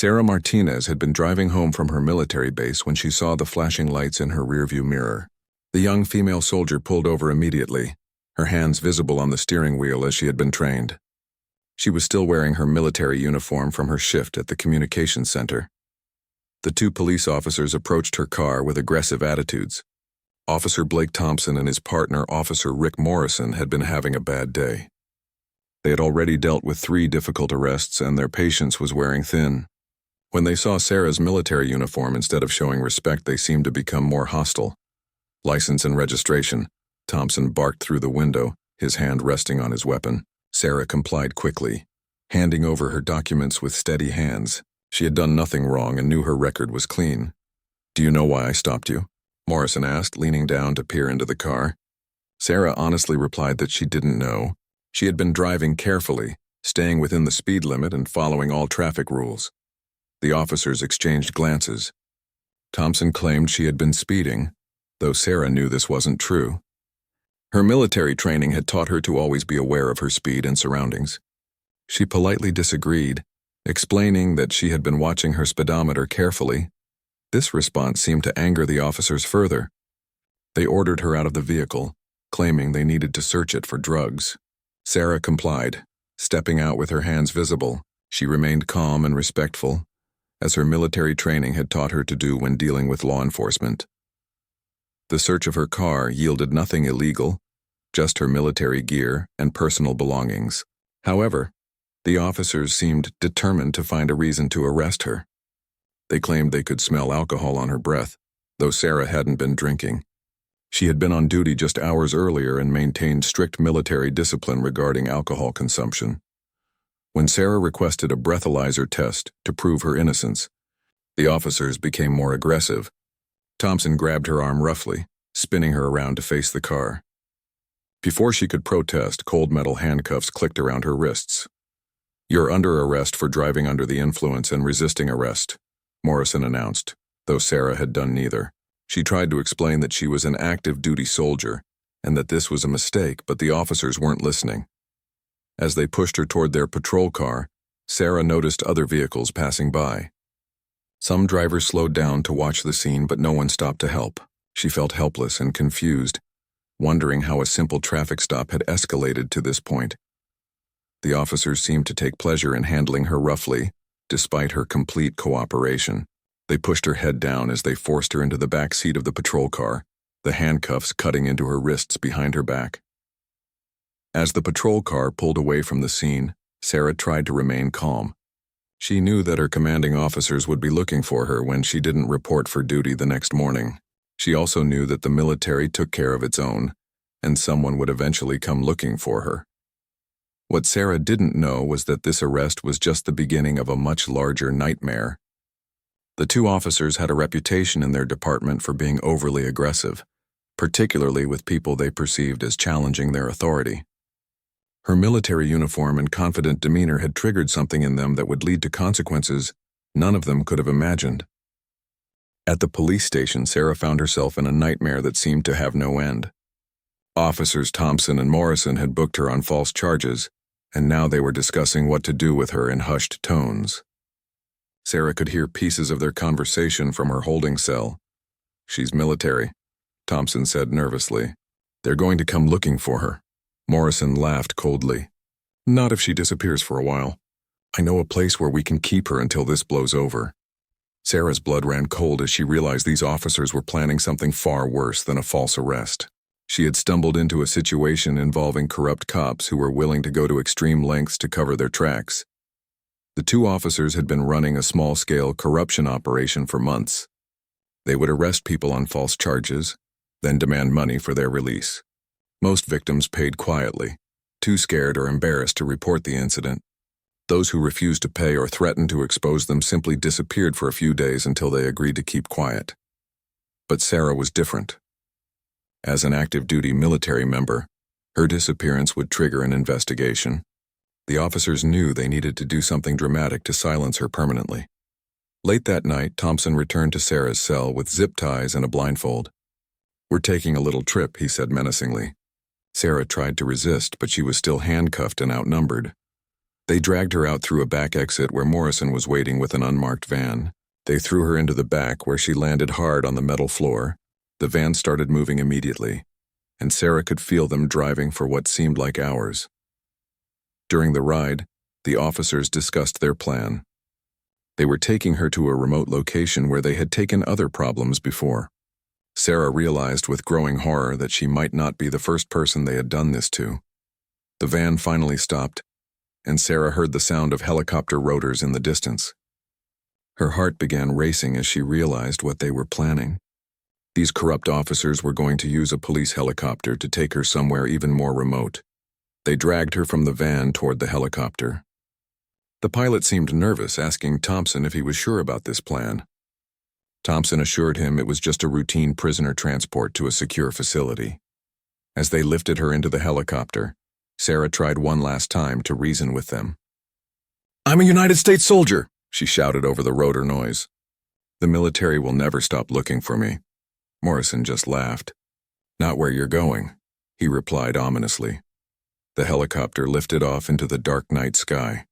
Sarah Martinez had been driving home from her military base when she saw the flashing lights in her rearview mirror. The young female soldier pulled over immediately, her hands visible on the steering wheel as she had been trained. She was still wearing her military uniform from her shift at the communications center. The two police officers approached her car with aggressive attitudes. Officer Blake Thompson and his partner, Officer Rick Morrison, had been having a bad day. They had already dealt with 3 difficult arrests and their patience was wearing thin. When they saw Sarah's military uniform, instead of showing respect, they seemed to become more hostile. "License and registration," Thompson barked through the window, his hand resting on his weapon. Sarah complied quickly, handing over her documents with steady hands. She had done nothing wrong and knew her record was clean. "Do you know why I stopped you?" Morrison asked, leaning down to peer into the car. Sarah honestly replied that she didn't know. She had been driving carefully, staying within the speed limit and following all traffic rules. The officers exchanged glances. Thompson claimed she had been speeding, though Sarah knew this wasn't true. Her military training had taught her to always be aware of her speed and surroundings. She politely disagreed, explaining that she had been watching her speedometer carefully. This response seemed to anger the officers further. They ordered her out of the vehicle, claiming they needed to search it for drugs. Sarah complied, stepping out with her hands visible. She remained calm and respectful, as her military training had taught her to do when dealing with law enforcement. The search of her car yielded nothing illegal, just her military gear and personal belongings. However, the officers seemed determined to find a reason to arrest her. They claimed they could smell alcohol on her breath, though Sarah hadn't been drinking. She had been on duty just hours earlier and maintained strict military discipline regarding alcohol consumption. When Sarah requested a breathalyzer test to prove her innocence, the officers became more aggressive. Thompson grabbed her arm roughly, spinning her around to face the car. Before she could protest, cold metal handcuffs clicked around her wrists. "You're under arrest for driving under the influence and resisting arrest," Morrison announced, though Sarah had done neither. She tried to explain that she was an active duty soldier and that this was a mistake, but the officers weren't listening. As they pushed her toward their patrol car, Sarah noticed other vehicles passing by. Some drivers slowed down to watch the scene, but no one stopped to help. She felt helpless and confused, wondering how a simple traffic stop had escalated to this point. The officers seemed to take pleasure in handling her roughly, despite her complete cooperation. They pushed her head down as they forced her into the back seat of the patrol car, the handcuffs cutting into her wrists behind her back. As the patrol car pulled away from the scene, Sarah tried to remain calm. She knew that her commanding officers would be looking for her when she didn't report for duty the next morning. She also knew that the military took care of its own, and someone would eventually come looking for her. What Sarah didn't know was that this arrest was just the beginning of a much larger nightmare. The two officers had a reputation in their department for being overly aggressive, particularly with people they perceived as challenging their authority. Her military uniform and confident demeanor had triggered something in them that would lead to consequences none of them could have imagined. At the police station, Sarah found herself in a nightmare that seemed to have no end. Officers Thompson and Morrison had booked her on false charges, and now they were discussing what to do with her in hushed tones. Sarah could hear pieces of their conversation from her holding cell. "She's military," Thompson said nervously. "They're going to come looking for her." Morrison laughed coldly. "Not if she disappears for a while. I know a place where we can keep her until this blows over." Sarah's blood ran cold as she realized these officers were planning something far worse than a false arrest. She had stumbled into a situation involving corrupt cops who were willing to go to extreme lengths to cover their tracks. The two officers had been running a small-scale corruption operation for months. They would arrest people on false charges, then demand money for their release. Most victims paid quietly, too scared or embarrassed to report the incident. Those who refused to pay or threatened to expose them simply disappeared for a few days until they agreed to keep quiet. But Sarah was different. As an active-duty military member, her disappearance would trigger an investigation. The officers knew they needed to do something dramatic to silence her permanently. Late that night, Thompson returned to Sarah's cell with zip ties and a blindfold. "We're taking a little trip," he said menacingly. Sarah tried to resist, but she was still handcuffed and outnumbered. They dragged her out through a back exit where Morrison was waiting with an unmarked van. They threw her into the back where she landed hard on the metal floor. The van started moving immediately, and Sarah could feel them driving for what seemed like hours. During the ride, the officers discussed their plan. They were taking her to a remote location where they had taken other problems before. Sarah realized with growing horror that she might not be the first person they had done this to. The van finally stopped, and Sarah heard the sound of helicopter rotors in the distance. Her heart began racing as she realized what they were planning. These corrupt officers were going to use a police helicopter to take her somewhere even more remote. They dragged her from the van toward the helicopter. The pilot seemed nervous, asking Thompson if he was sure about this plan. Thompson assured him it was just a routine prisoner transport to a secure facility. As they lifted her into the helicopter, Sarah tried one last time to reason with them. "I'm a United States soldier," she shouted over the rotor noise. "The military will never stop looking for me." Morrison just laughed. "Not where you're going," he replied ominously. The helicopter lifted off into the dark night sky.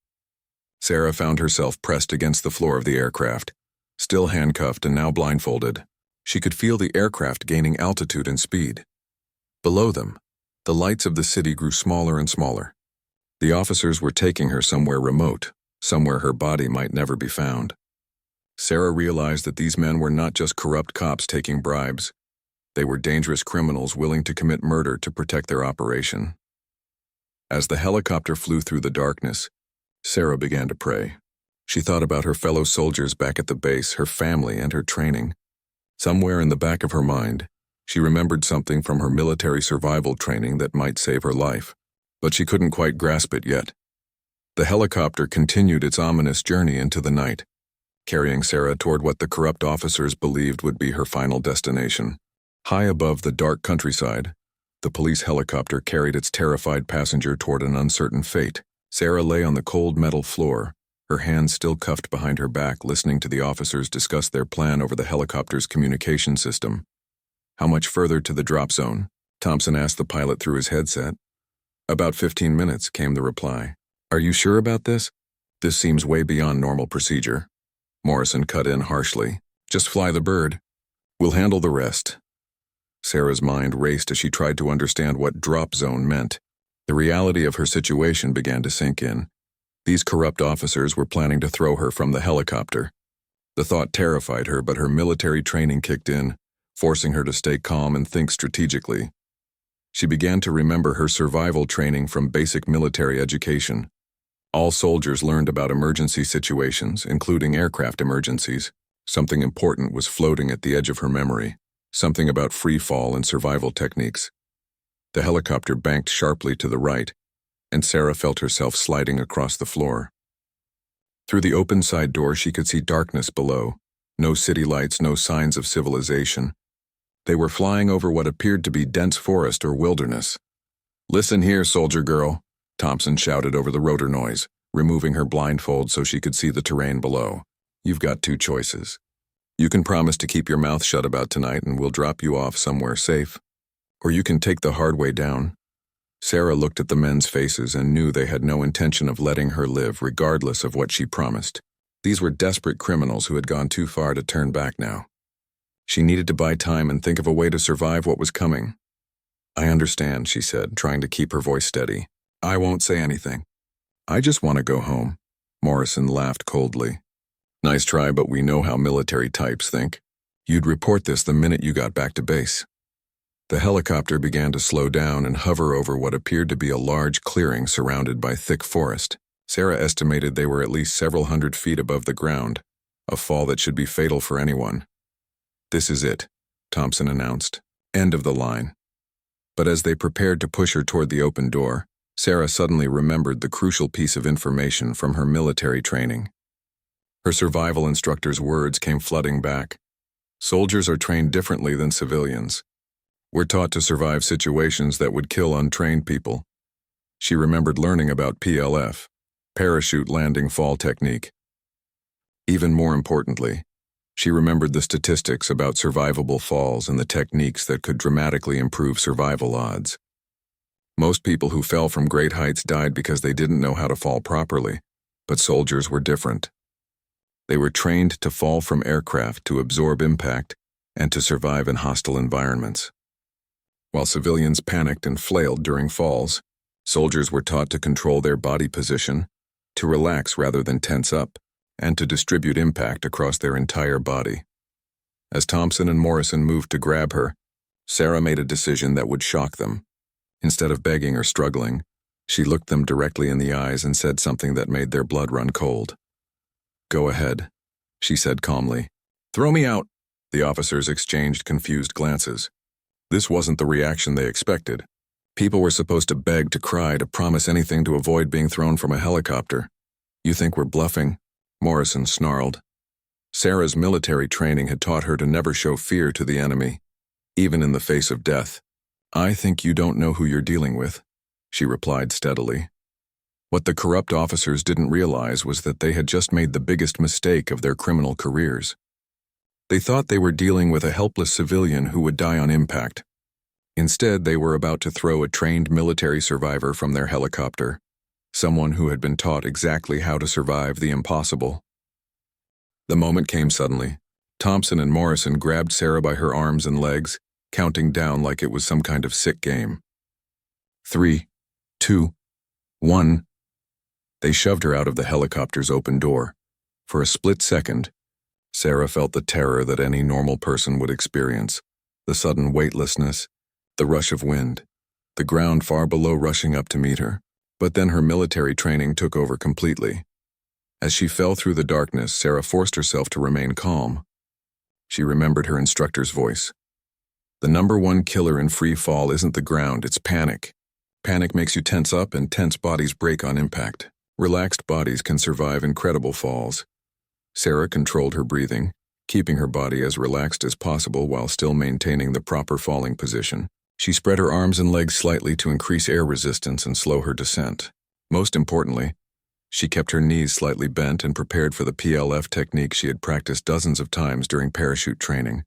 Sarah found herself pressed against the floor of the aircraft. Still handcuffed and now blindfolded, she could feel the aircraft gaining altitude and speed. Below them, the lights of the city grew smaller and smaller. The officers were taking her somewhere remote, somewhere her body might never be found. Sarah realized that these men were not just corrupt cops taking bribes. They were dangerous criminals willing to commit murder to protect their operation. As the helicopter flew through the darkness, Sarah began to pray. She thought about her fellow soldiers back at the base, her family, and her training. Somewhere in the back of her mind, she remembered something from her military survival training that might save her life, but she couldn't quite grasp it yet. The helicopter continued its ominous journey into the night, carrying Sarah toward what the corrupt officers believed would be her final destination. High above the dark countryside, the police helicopter carried its terrified passenger toward an uncertain fate. Sarah lay on the cold metal floor, her hands still cuffed behind her back, listening to the officers discuss their plan over the helicopter's communication system. "How much further to the drop zone?" Thompson asked the pilot through his headset. "About 15 minutes, came the reply. "Are you sure about this?" "This seems way beyond normal procedure." Morrison cut in harshly. "Just fly the bird. We'll handle the rest." Sarah's mind raced as she tried to understand what drop zone meant. The reality of her situation began to sink in. These corrupt officers were planning to throw her from the helicopter. The thought terrified her, but her military training kicked in, forcing her to stay calm and think strategically. She began to remember her survival training from basic military education. All soldiers learned about emergency situations, including aircraft emergencies. Something important was floating at the edge of her memory, something about free fall and survival techniques. The helicopter banked sharply to the right, and Sarah felt herself sliding across the floor. Through the open side door, she could see darkness below. No city lights, no signs of civilization. They were flying over what appeared to be dense forest or wilderness. "Listen here, soldier girl," Thompson shouted over the rotor noise, removing her blindfold so she could see the terrain below. "You've got two choices. You can promise to keep your mouth shut about tonight and we'll drop you off somewhere safe. Or you can take the hard way down." Sarah looked at the men's faces and knew they had no intention of letting her live regardless of what she promised. These were desperate criminals who had gone too far to turn back now. She needed to buy time and think of a way to survive what was coming. "I understand," she said, trying to keep her voice steady. "I won't say anything. I just want to go home." Morrison laughed coldly. "Nice try, but we know how military types think. You'd report this the minute you got back to base." The helicopter began to slow down and hover over what appeared to be a large clearing surrounded by thick forest. Sarah estimated they were at least several hundred feet above the ground, a fall that should be fatal for anyone. "This is it," Thompson announced. "End of the line." But as they prepared to push her toward the open door, Sarah suddenly remembered the crucial piece of information from her military training. Her survival instructor's words came flooding back. "Soldiers are trained differently than civilians. We're taught to survive situations that would kill untrained people." She remembered learning about PLF, parachute landing fall technique. Even more importantly, she remembered the statistics about survivable falls and the techniques that could dramatically improve survival odds. Most people who fell from great heights died because they didn't know how to fall properly, but soldiers were different. They were trained to fall from aircraft to absorb impact and to survive in hostile environments. While civilians panicked and flailed during falls, soldiers were taught to control their body position, to relax rather than tense up, and to distribute impact across their entire body. As Thompson and Morrison moved to grab her, Sarah made a decision that would shock them. Instead of begging or struggling, she looked them directly in the eyes and said something that made their blood run cold. "Go ahead," she said calmly. "Throw me out." The officers exchanged confused glances. This wasn't the reaction they expected. People were supposed to beg, to cry, to promise anything to avoid being thrown from a helicopter. "You think we're bluffing?" Morrison snarled. Sarah's military training had taught her to never show fear to the enemy, even in the face of death. "I think you don't know who you're dealing with," she replied steadily. What the corrupt officers didn't realize was that they had just made the biggest mistake of their criminal careers. They thought they were dealing with a helpless civilian who would die on impact. Instead, they were about to throw a trained military survivor from their helicopter, someone who had been taught exactly how to survive the impossible. The moment came suddenly. Thompson and Morrison grabbed Sarah by her arms and legs, counting down like it was some kind of sick game. 3, 2, 1. They shoved her out of the helicopter's open door. For a split second, Sarah felt the terror that any normal person would experience, the sudden weightlessness, the rush of wind, the ground far below rushing up to meet her. But then her military training took over completely. As she fell through the darkness, Sarah forced herself to remain calm. She remembered her instructor's voice. "The #1 killer in free fall isn't the ground, it's panic. Panic makes you tense up and tense bodies break on impact. Relaxed bodies can survive incredible falls." Sarah controlled her breathing, keeping her body as relaxed as possible while still maintaining the proper falling position. She spread her arms and legs slightly to increase air resistance and slow her descent. Most importantly, she kept her knees slightly bent and prepared for the PLF technique she had practiced dozens of times during parachute training.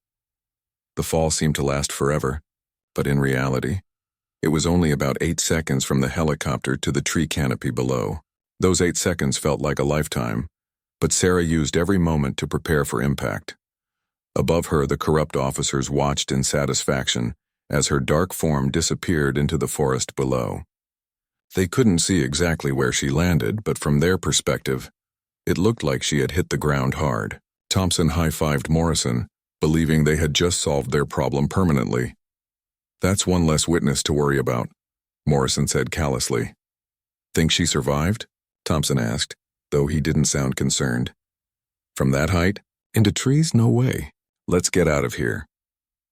The fall seemed to last forever, but in reality, it was only about 8 seconds from the helicopter to the tree canopy below. Those 8 seconds felt like a lifetime, but Sarah used every moment to prepare for impact. Above her, the corrupt officers watched in satisfaction as her dark form disappeared into the forest below. They couldn't see exactly where she landed, but from their perspective, it looked like she had hit the ground hard. Thompson high-fived Morrison, believing they had just solved their problem permanently. "That's one less witness to worry about," Morrison said callously. "Think she survived?" Thompson asked, though he didn't sound concerned. "From that height? Into trees? No way. Let's get out of here."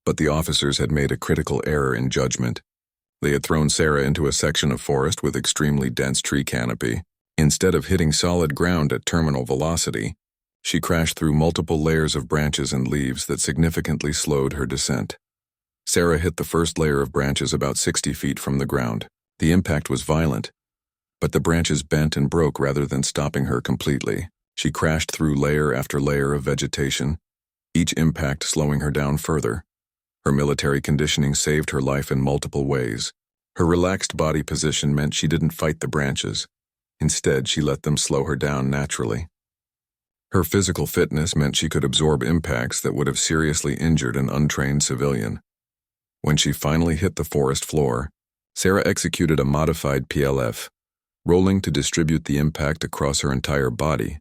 But the officers had made a critical error in judgment. They had thrown Sarah into a section of forest with extremely dense tree canopy. Instead of hitting solid ground at terminal velocity, she crashed through multiple layers of branches and leaves that significantly slowed her descent. Sarah hit the first layer of branches about 60 feet from the ground. The impact was violent, but the branches bent and broke rather than stopping her completely. She crashed through layer after layer of vegetation, each impact slowing her down further. Her military conditioning saved her life in multiple ways. Her relaxed body position meant she didn't fight the branches. Instead, she let them slow her down naturally. Her physical fitness meant she could absorb impacts that would have seriously injured an untrained civilian. When she finally hit the forest floor, Sarah executed a modified PLF, rolling to distribute the impact across her entire body,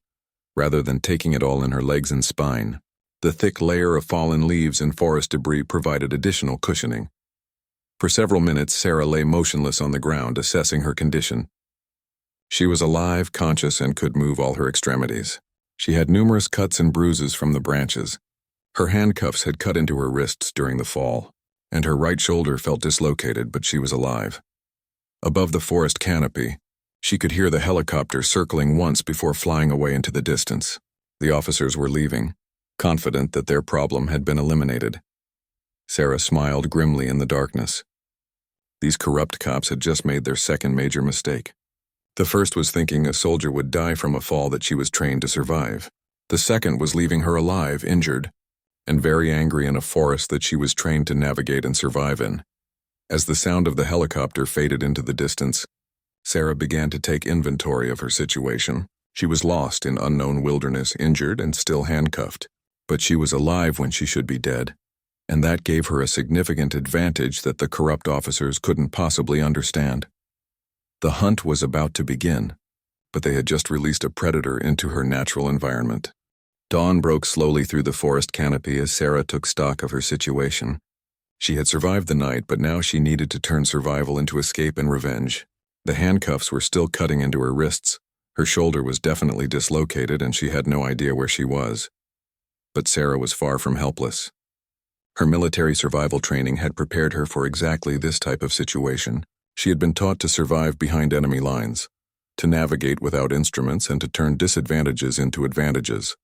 rather than taking it all in her legs and spine. The thick layer of fallen leaves and forest debris provided additional cushioning. For several minutes, Sarah lay motionless on the ground, assessing her condition. She was alive, conscious, and could move all her extremities. She had numerous cuts and bruises from the branches. Her handcuffs had cut into her wrists during the fall, and her right shoulder felt dislocated, but she was alive. Above the forest canopy, she could hear the helicopter circling once before flying away into the distance. The officers were leaving, confident that their problem had been eliminated. Sarah smiled grimly in the darkness. These corrupt cops had just made their second major mistake. The first was thinking a soldier would die from a fall that she was trained to survive. The second was leaving her alive, injured, and very angry in a forest that she was trained to navigate and survive in. As the sound of the helicopter faded into the distance, Sarah began to take inventory of her situation. She was lost in unknown wilderness, injured and still handcuffed. But she was alive when she should be dead, and that gave her a significant advantage that the corrupt officers couldn't possibly understand. The hunt was about to begin, but they had just released a predator into her natural environment. Dawn broke slowly through the forest canopy as Sarah took stock of her situation. She had survived the night, but now she needed to turn survival into escape and revenge. The handcuffs were still cutting into her wrists. Her shoulder was definitely dislocated and she had no idea where she was. But Sarah was far from helpless. Her military survival training had prepared her for exactly this type of situation. She had been taught to survive behind enemy lines, to navigate without instruments, and to turn disadvantages into advantages.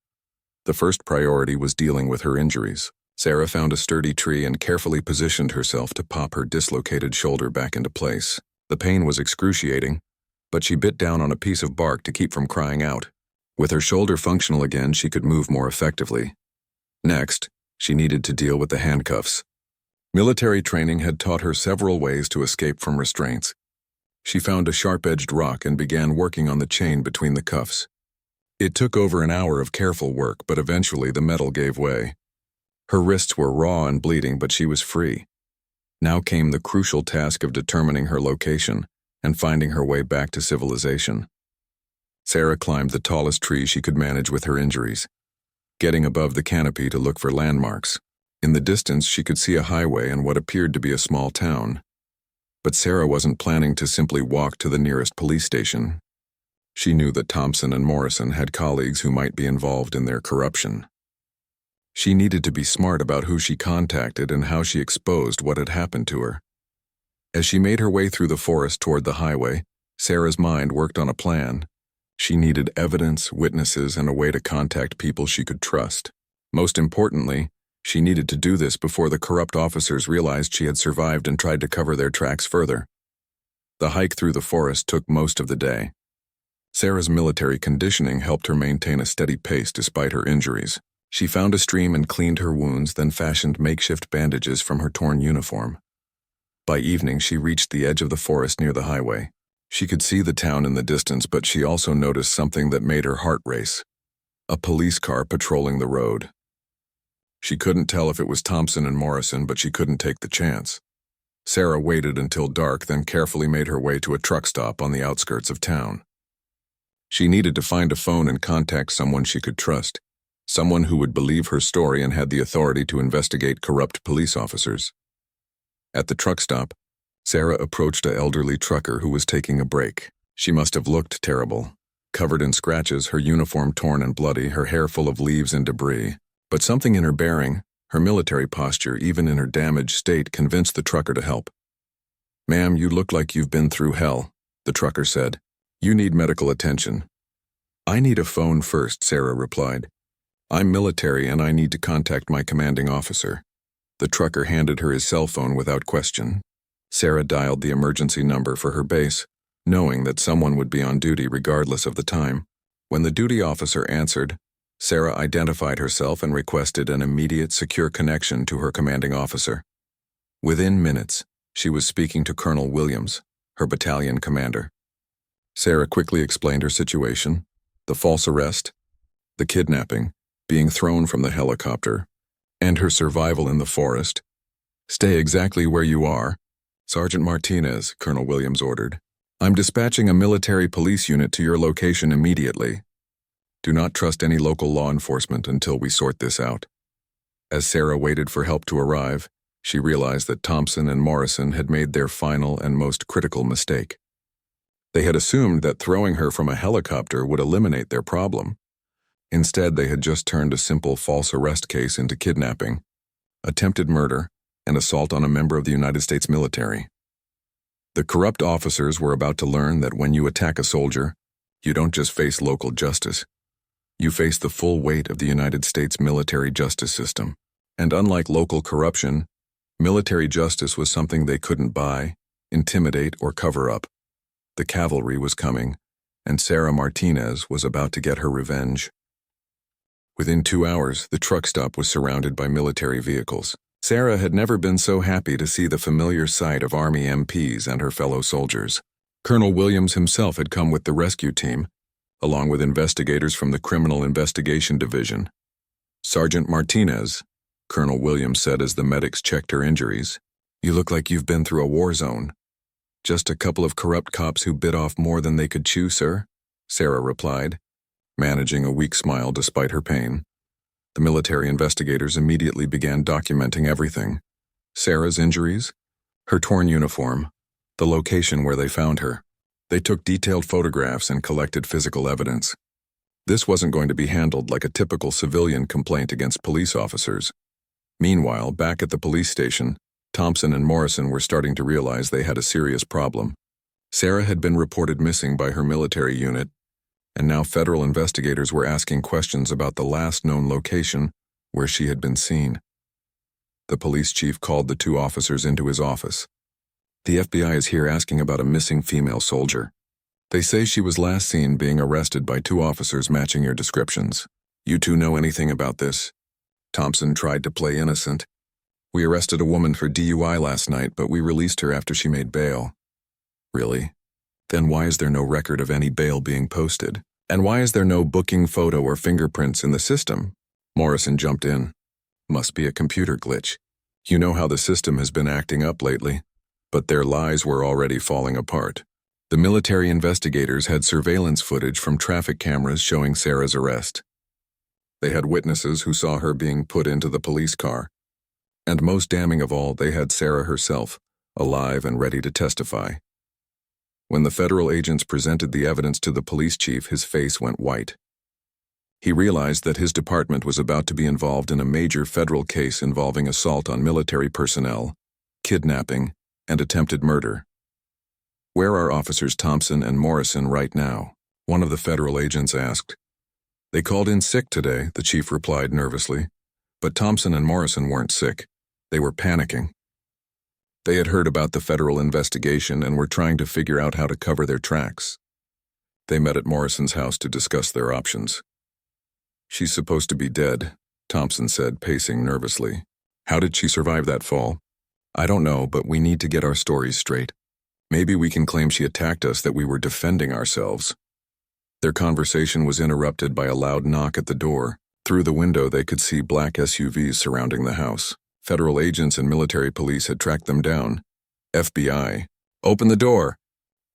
The first priority was dealing with her injuries. Sarah found a sturdy tree and carefully positioned herself to pop her dislocated shoulder back into place. The pain was excruciating, but she bit down on a piece of bark to keep from crying out. With her shoulder functional again, she could move more effectively. Next, she needed to deal with the handcuffs. Military training had taught her several ways to escape from restraints. She found a sharp-edged rock and began working on the chain between the cuffs. It took over an hour of careful work, but eventually the metal gave way. Her wrists were raw and bleeding, but she was free. Now came the crucial task of determining her location and finding her way back to civilization. Sarah climbed the tallest tree she could manage with her injuries, getting above the canopy to look for landmarks. In the distance, she could see a highway and what appeared to be a small town. But Sarah wasn't planning to simply walk to the nearest police station. She knew that Thompson and Morrison had colleagues who might be involved in their corruption. She needed to be smart about who she contacted and how she exposed what had happened to her. As she made her way through the forest toward the highway, Sarah's mind worked on a plan. She needed evidence, witnesses, and a way to contact people she could trust. Most importantly, she needed to do this before the corrupt officers realized she had survived and tried to cover their tracks further. The hike through the forest took most of the day. Sarah's military conditioning helped her maintain a steady pace despite her injuries. She found a stream and cleaned her wounds, then fashioned makeshift bandages from her torn uniform. By evening, she reached the edge of the forest near the highway. She could see the town in the distance, but she also noticed something that made her heart race: a police car patrolling the road. She couldn't tell if it was Thompson and Morrison, but she couldn't take the chance. Sarah waited until dark, then carefully made her way to a truck stop on the outskirts of town. She needed to find a phone and contact someone she could trust. Someone who would believe her story and had the authority to investigate corrupt police officers. At the truck stop, Sarah approached an elderly trucker who was taking a break. She must have looked terrible, covered in scratches, her uniform torn and bloody, her hair full of leaves and debris. But something in her bearing, her military posture, even in her damaged state, convinced the trucker to help. "Ma'am, you look like you've been through hell," the trucker said. "You need medical attention." "I need a phone first," Sarah replied. "I'm military and I need to contact my commanding officer." The trucker handed her his cell phone without question. Sarah dialed the emergency number for her base, knowing that someone would be on duty regardless of the time. When the duty officer answered, Sarah identified herself and requested an immediate, secure connection to her commanding officer. Within minutes, she was speaking to Colonel Williams, her battalion commander. Sarah quickly explained her situation: the false arrest, the kidnapping, being thrown from the helicopter, and her survival in the forest. "Stay exactly where you are, Sergeant Martinez," Colonel Williams ordered. "I'm dispatching a military police unit to your location immediately. Do not trust any local law enforcement until we sort this out." As Sarah waited for help to arrive, she realized that Thompson and Morrison had made their final and most critical mistake. They had assumed that throwing her from a helicopter would eliminate their problem. Instead, they had just turned a simple false arrest case into kidnapping, attempted murder, and assault on a member of the United States military. The corrupt officers were about to learn that when you attack a soldier, you don't just face local justice. You face the full weight of the United States military justice system. And unlike local corruption, military justice was something they couldn't buy, intimidate, or cover up. The cavalry was coming, and Sarah Martinez was about to get her revenge. Within 2 hours, the truck stop was surrounded by military vehicles. Sarah had never been so happy to see the familiar sight of Army MPs and her fellow soldiers. Colonel Williams himself had come with the rescue team, along with investigators from the Criminal Investigation Division. "Sergeant Martinez," Colonel Williams said as the medics checked her injuries, "you look like you've been through a war zone." "Just a couple of corrupt cops who bit off more than they could chew, sir," Sarah replied, managing a weak smile despite her pain. The military investigators immediately began documenting everything: Sarah's injuries, her torn uniform, the location where they found her. They took detailed photographs and collected physical evidence. This wasn't going to be handled like a typical civilian complaint against police officers. Meanwhile, back at the police station, Thompson and Morrison were starting to realize they had a serious problem. Sarah had been reported missing by her military unit, and now federal investigators were asking questions about the last known location where she had been seen. The police chief called the two officers into his office. "The FBI is here asking about a missing female soldier. They say she was last seen being arrested by two officers matching your descriptions. You two know anything about this?" Thompson tried to play innocent. "We arrested a woman for DUI last night, but we released her after she made bail." "Really? Then why is there no record of any bail being posted? And why is there no booking photo or fingerprints in the system?" Morrison jumped in. "Must be a computer glitch. You know how the system has been acting up lately." But their lies were already falling apart. The military investigators had surveillance footage from traffic cameras showing Sarah's arrest. They had witnesses who saw her being put into the police car. And most damning of all, they had Sarah herself, alive and ready to testify. When the federal agents presented the evidence to the police chief, his face went white. He realized that his department was about to be involved in a major federal case involving assault on military personnel, kidnapping, and attempted murder. "Where are Officers Thompson and Morrison right now?" one of the federal agents asked. "They called in sick today," the chief replied nervously. But Thompson and Morrison weren't sick. They were panicking. They had heard about the federal investigation and were trying to figure out how to cover their tracks. They met at Morrison's house to discuss their options. "She's supposed to be dead," Thompson said, pacing nervously. "How did she survive that fall?" "I don't know, but we need to get our stories straight. Maybe we can claim she attacked us, that we were defending ourselves." Their conversation was interrupted by a loud knock at the door. Through the window they could see black SUVs surrounding the house. Federal agents and military police had tracked them down. "FBI, open the door!"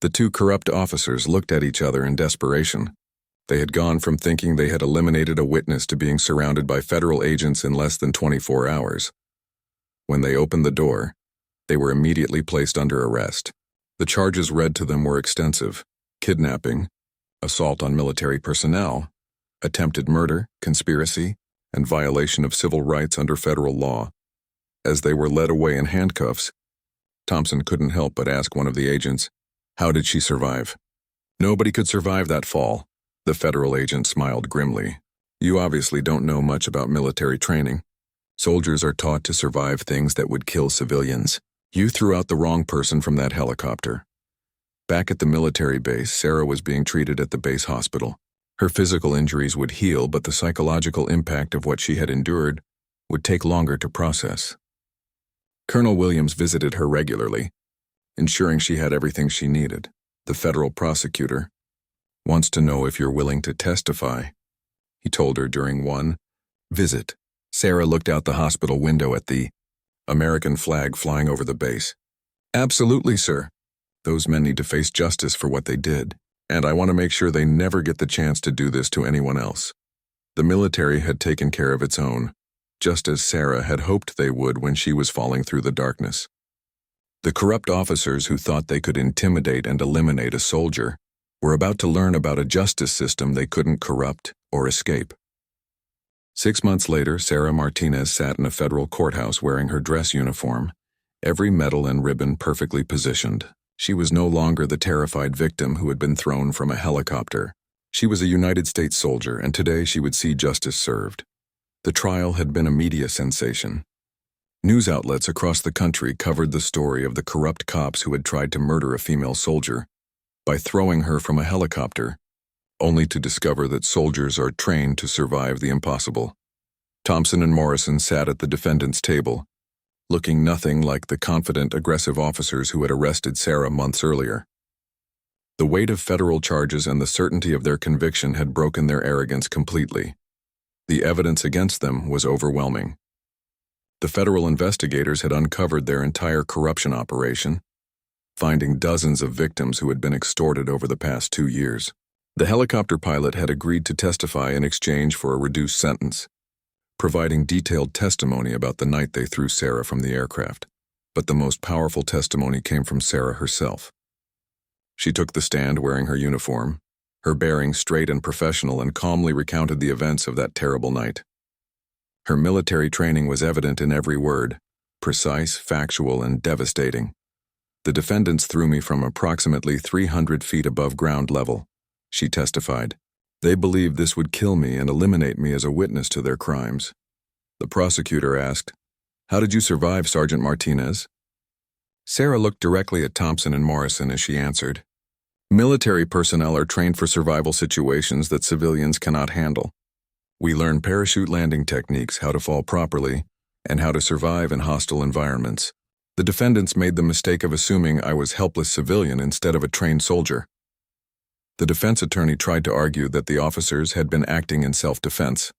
The two corrupt officers looked at each other in desperation. They had gone from thinking they had eliminated a witness to being surrounded by federal agents in less than 24 hours. When they opened the door, they were immediately placed under arrest. The charges read to them were extensive: kidnapping, assault on military personnel, attempted murder, conspiracy, and violation of civil rights under federal law. As they were led away in handcuffs, Thompson couldn't help but ask one of the agents, "How did she survive?" "Nobody could survive that fall," the federal agent smiled grimly. "You obviously don't know much about military training. Soldiers are taught to survive things that would kill civilians. You threw out the wrong person from that helicopter." Back at the military base, Sarah was being treated at the base hospital. Her physical injuries would heal, but the psychological impact of what she had endured would take longer to process. Colonel Williams visited her regularly, ensuring she had everything she needed. "The federal prosecutor wants to know if you're willing to testify," he told her during one visit. Sarah looked out the hospital window at the American flag flying over the base. "Absolutely, sir. Those men need to face justice for what they did, and I want to make sure they never get the chance to do this to anyone else." The military had taken care of its own, just as Sarah had hoped they would when she was falling through the darkness. The corrupt officers who thought they could intimidate and eliminate a soldier were about to learn about a justice system they couldn't corrupt or escape. 6 months later, Sarah Martinez sat in a federal courthouse wearing her dress uniform, every medal and ribbon perfectly positioned. She was no longer the terrified victim who had been thrown from a helicopter. She was a United States soldier, and today she would see justice served. The trial had been a media sensation. News outlets across the country covered the story of the corrupt cops who had tried to murder a female soldier by throwing her from a helicopter, only to discover that soldiers are trained to survive the impossible. Thompson and Morrison sat at the defendant's table, looking nothing like the confident, aggressive officers who had arrested Sarah months earlier. The weight of federal charges and the certainty of their conviction had broken their arrogance completely. The evidence against them was overwhelming. The federal investigators had uncovered their entire corruption operation, finding dozens of victims who had been extorted over the past 2 years. The helicopter pilot had agreed to testify in exchange for a reduced sentence, providing detailed testimony about the night they threw Sarah from the aircraft. But the most powerful testimony came from Sarah herself. She took the stand wearing her uniform, her bearing straight and professional, and calmly recounted the events of that terrible night. Her military training was evident in every word, precise, factual, and devastating. The defendants threw me from approximately 300 feet above ground level, she testified. They believed this would kill me and eliminate me as a witness to their crimes. The prosecutor asked, "How did you survive, Sergeant Martinez?" Sarah looked directly at Thompson and Morrison as she answered, "Military personnel are trained for survival situations that civilians cannot handle. We learn parachute landing techniques, how to fall properly, and how to survive in hostile environments." The defendants made the mistake of assuming I was a helpless civilian instead of a trained soldier. The defense attorney tried to argue that the officers had been acting in self-defense,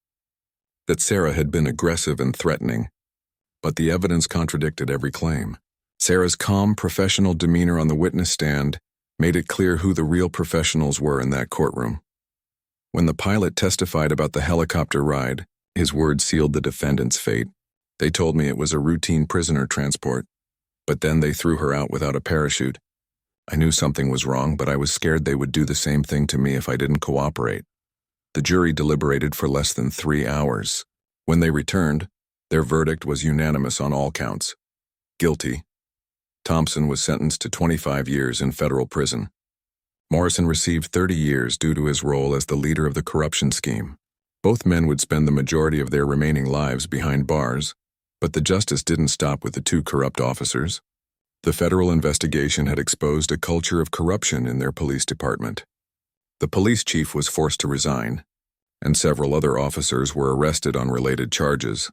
that Sarah had been aggressive and threatening, but the evidence contradicted every claim. Sarah's calm, professional demeanor on the witness stand made it clear who the real professionals were in that courtroom. When the pilot testified about the helicopter ride, his words sealed the defendant's fate. They told me it was a routine prisoner transport, but then they threw her out without a parachute. I knew something was wrong, but I was scared they would do the same thing to me if I didn't cooperate. The jury deliberated for less than 3 hours. When they returned, their verdict was unanimous on all counts. Guilty. Thompson was sentenced to 25 years in federal prison. Morrison received 30 years due to his role as the leader of the corruption scheme. Both men would spend the majority of their remaining lives behind bars, but the justice didn't stop with the 2 corrupt officers. The federal investigation had exposed a culture of corruption in their police department. The police chief was forced to resign, and several other officers were arrested on related charges.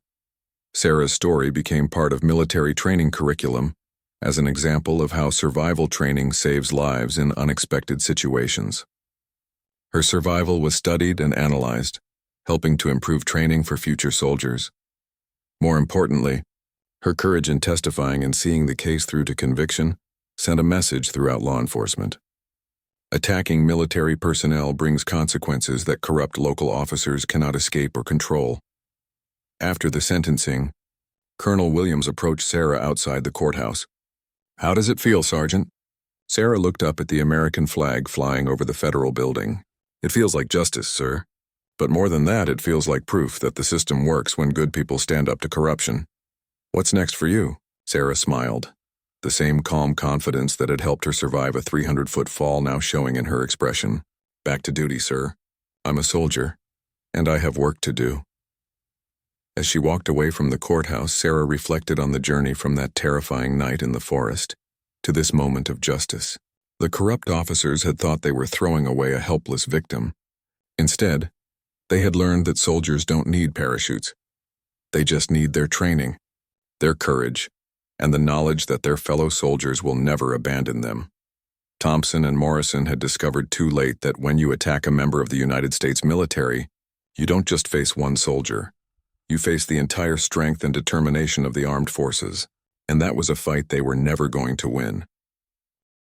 Sarah's story became part of military training curriculum as an example of how survival training saves lives in unexpected situations. Her survival was studied and analyzed, helping to improve training for future soldiers. More importantly, her courage in testifying and seeing the case through to conviction sent a message throughout law enforcement. Attacking military personnel brings consequences that corrupt local officers cannot escape or control. After the sentencing, Colonel Williams approached Sarah outside the courthouse. "How does it feel, Sergeant?" Sarah looked up at the American flag flying over the federal building. "It feels like justice, sir. But more than that, it feels like proof that the system works when good people stand up to corruption." "What's next for you?" Sarah smiled, the same calm confidence that had helped her survive a 300-foot fall now showing in her expression. "Back to duty, sir. I'm a soldier, and I have work to do." As she walked away from the courthouse, Sarah reflected on the journey from that terrifying night in the forest to this moment of justice. The corrupt officers had thought they were throwing away a helpless victim. Instead, they had learned that soldiers don't need parachutes. They just need their training, their courage, and the knowledge that their fellow soldiers will never abandon them. Thompson and Morrison had discovered too late that when you attack a member of the United States military, you don't just face one soldier. You face the entire strength and determination of the armed forces, and that was a fight they were never going to win.